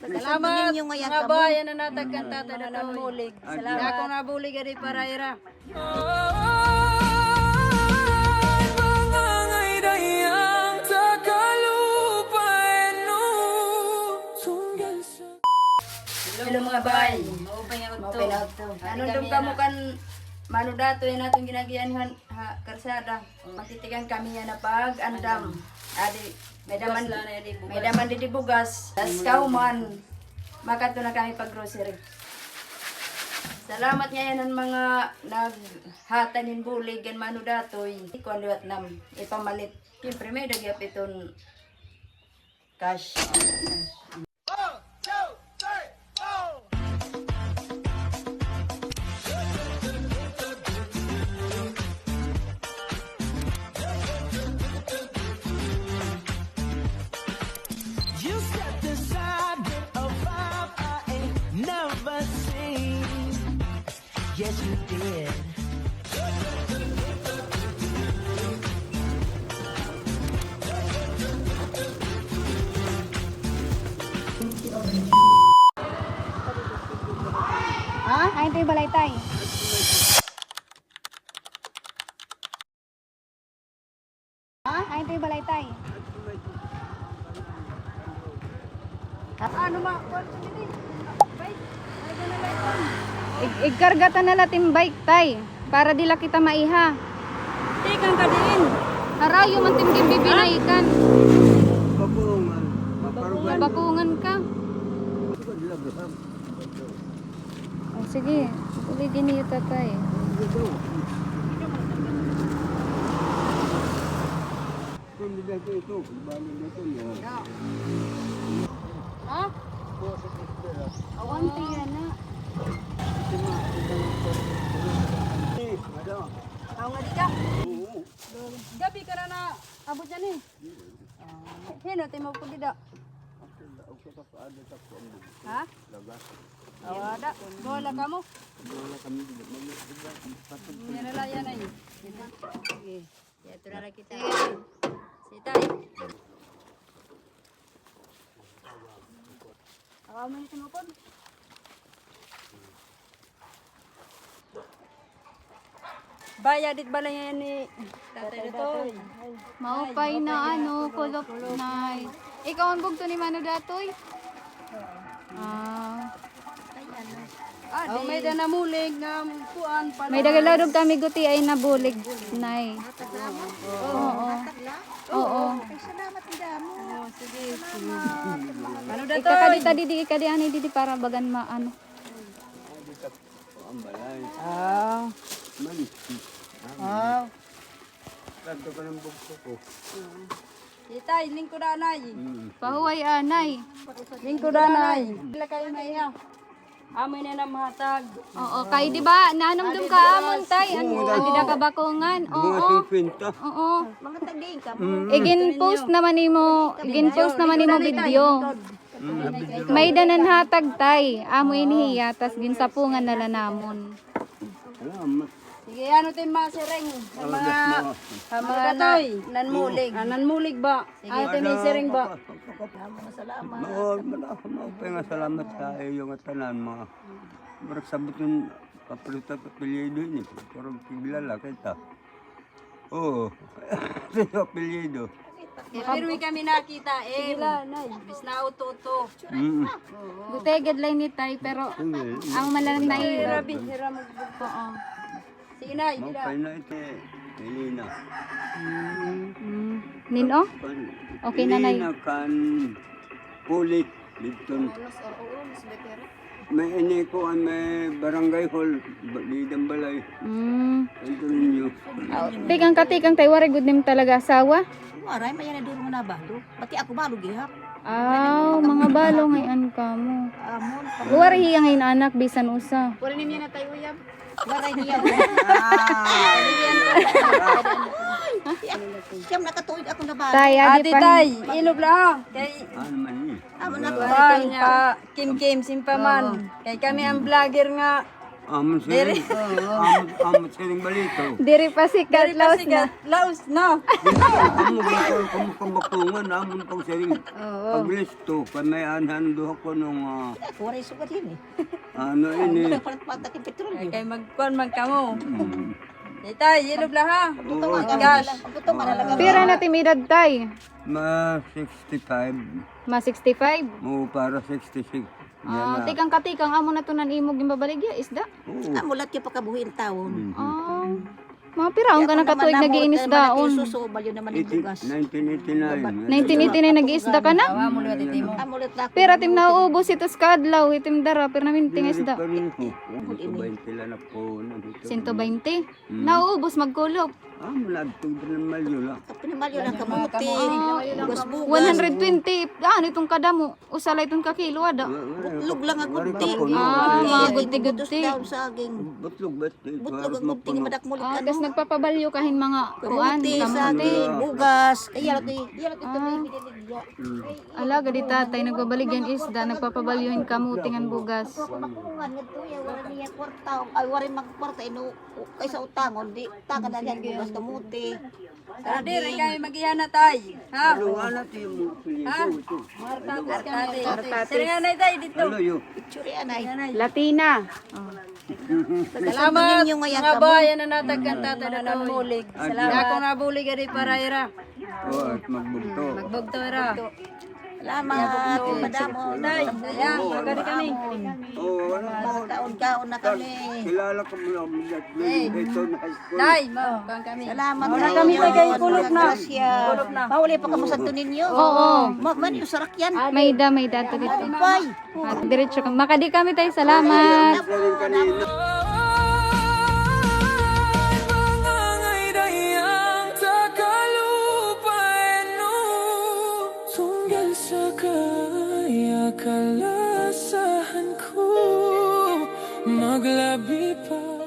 Salamat mga bayan na natagkan tatay na namulig. Salamat akong nabulig ari para ira. Hello mga bay. Maupay nga to. Anong dum kamo kan manudato yan atong ginagianhan karsada. Matitigan kami yan na pag andam. Adi may daman di bugas. Tas kauman. Makato na kami pag grocery. Salamat ngayon ang mga naghatanin bulig gan manudatoy. Kuan liwat nam ipamalit. Siyempre may dagyap iton cash. Yes, you did. Ha? Ay, ito yung balaytay. Ha? Ay, ito yung balaytay. Ano ma? Igkargatan na natin bike tay para dila kita maiha. Ikan ka din. Harayo man tim bibinaikan. Bakungan. Maparugan. Bakungan ka. Oh, sige. Uli din niyo tatay. Kung dito ito, bali dito niya. Ha? Awan tiyan na. Ako nga di ka. Gabi ka na abot yan eh. Hino, tayo mo po dida. Ha? Ada. Bola ka mo? Yan na yan ay. Sige. Ito na lang kita. Sitay. Awa mo yung tumupod. Bayadit ba lang yan ni tatay dito? Maupay na kulop night. Ikaw ang bugto ni Mano Datoy? Oh, may da namulig na kuan pala. May dagalarog kami guti ay nabulig nay. Oo. Oo. Sige. Ano Ika datoy? kadi ani didi para bagan maano. Ah. Mali. Ah. Lagdo ka ng bugso ko. Itay, lingko danay. Pahuway anay. Lingko danay. Pila kayo na iya. Amoy na mahatag. Oo, kay di ba nanumdum ka amon tay andi da ka bakungan. Mga Oo. 50. Oo. Mga taging ka. Igin-post naman nimo video. May danan hatag tay. Amo inihiya tas ginsapungan nala namon. Salamat. Sige, ano tayo masireng? Mga nanmulig. Nanmulig ba? Ano tayo masireng ba? Maupay nga salamat sa iyong tanan mga. Barak sabot yung kapalita kapilido ini. Parang kilala kita. Oo. Sa apelyido. Pero kami nakita eh. Bis na uto-uto. Buteged lang ni tay pero ang malang nairo. Hira magbugto. Oo. Sige na, hindi na. Maupay na ito. Elina. Nino? Okay na nay. Elina kan pulit dito. May ini ko ang may barangay hall di Dambalay. Ito ninyo. Tikang tay wari gud nim talaga asawa. Aray, mayan na duro mo na ba? Pati ako balog gihap. Mga balo ngayon kamo. Amon. Wari hiyang anak bisan usa. Pwede niya na tayo uyab. Waray niya. Siyam nakatuig ako na ba? Tay adi Ate pa. tay, ilob lang. Kay Ano man ni? Amon na Kuan pa Kim Kim Simpaman. Kay kami ang vlogger nga Amon siring. Amon siring balito. Diri pa sikat, laos na. Laos, no? Amon gito kumukabakungan. Amon pang siring. Paglisto. Kami anhando ako nung Ako waray sugat yun eh. ano ini. Wala palit patak yung petrol yun. Kay magkuan magkamo. Itay, yelo bla ha. Ang buto ka na lang. Pira na timidad tay. Ma 65. Ma 65. Mo para 66. Ah, tikang katikang amo na tunan imog yung babaligya isda. Amulat yung pakabuhin taon. Ah. Mga piraon ka nakatuig nagiinis daon. Suso, baliw naman yung bugas. 1989. 1989 nag-iisda ka na? Amulat na ako. Pero tim nauubos ito sa kadlaw, itim dara, pero namin isda. 120 lang na po. 120. Nauubos magkulog. Mula ng malyo lang. Pinamalyo lang kamuti. Bugas-bugas. 120. Ano itong kadamo? Usala itong kakilo ada. Butlog lang ang gunti. Mga gunti-gunti. Sa aging Butlog ba't? butlog ang gunti madakmulit ka Tapos nagpapabalyo kahin mga kuan, kamuti. Sa kamuti. aging bugas. Kaya lang ito biniligya. Ala, gadi tatay, nagbabaligyan isda, nagpapabalyohin kamutingan bugas. Makungan nga to, wala niya kwarta. Ay, wala magkwarta. Kaysa utangon, di taga na yan bugas kamuti. Adi, rin kami mag-ihana tay. Ha? Wala tayo mo piliso ito. Artate. Siringan na itay dito. Ano yun? Picture yan ay. Latina. Salamat Ninyo nga yan mga kamo. bayan na natagkan tatay na namulig. Salamat. Ako nabulig adi para ira. Oo, at magbugto. Magbugto ira. Salamat. Madamo. Tay, ayan, magari kami. Oo, wala po. Kaon-kaon na kami. Kilala ko mo lang. Ito na high school. Tay, kang kami. Salamat Wala kami pa kayo kulog na. Kulog na. Mahuli pa kamo sa ninyo. Oo. Man yung sarak yan. May dato dito. Pay. At diretso ka. Makadi kami tayo. Salamat. Galing kanina. Kalasahan ko maglabi pa